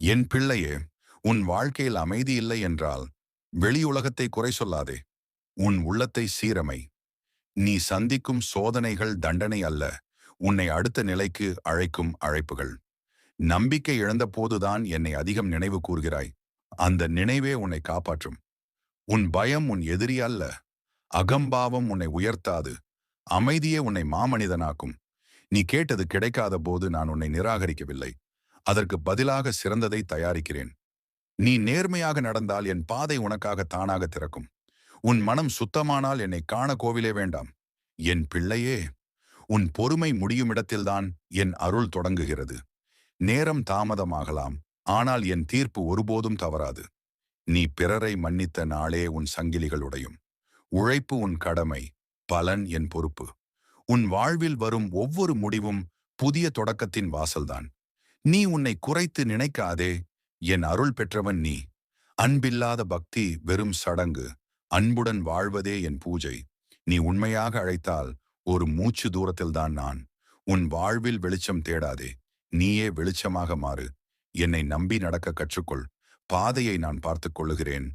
என் பிள்ளையே, உன் வாழ்க்கையில் அமைதி இல்லை என்றால் வெளியுலகத்தை குறை சொல்லாதே. உன் உள்ளத்தை சீரமை. நீ சந்திக்கும் சோதனைகள் தண்டனை அல்ல, உன்னை அடுத்த நிலைக்கு அழைக்கும் அழைப்புகள். நம்பிக்கை இழந்த போதுதான் என்னை அதிகம் நினைவு கூர்கிறாய். அந்த நினைவே உன்னை காப்பாற்றும். உன் பயம் உன் எதிரி அல்ல. அகம்பாவம் உன்னை உயர்த்தாது. அமைதியே உன்னை மாமனிதனாக்கும். நீ கேட்டது கிடைக்காத போது நான் உன்னை நிராகரிக்கவில்லை. அதற்கு பதிலாக சிறந்ததை தயாரிக்கிறேன். நீ நேர்மையாக நடந்தால் என் பாதை உனக்காக தானாக திறக்கும். உன் மனம் சுத்தமானால் என்னை காண கோவிலே வேண்டாம். என் பிள்ளையே, உன் பொறுமை முடியும் இடத்தில்தான் என் அருள் தொடங்குகிறது. நேரம் தாமதமாகலாம், ஆனால் என் தீர்ப்பு ஒருபோதும் தவறாது. நீ பிறரை மன்னித்த நாளே உன் சங்கிலிகள் உடையும். உழைப்பு உன் கடமை, பலன் என் பொறுப்பு. உன் வாழ்வில் வரும் ஒவ்வொரு முடிவும் புதிய தொடக்கத்தின் வாசல்தான். நீ உன்னை குறைத்து நினைக்காதே. என் அருள் பெற்றவன் நீ. அன்பில்லாத பக்தி வெறும் சடங்கு. அன்புடன் வாழ்வதே என் பூஜை. நீ உண்மையாக அழைத்தால் ஒரு மூச்சு தூரத்தில்தான் நான். உன் வாழ்வில் வெளிச்சம் தேடாதே, நீயே வெளிச்சமாக மாறு. என்னை நம்பி நடக்க கற்றுக்கொள். பாதையை நான் பார்த்துக் கொள்ளுகிறேன்.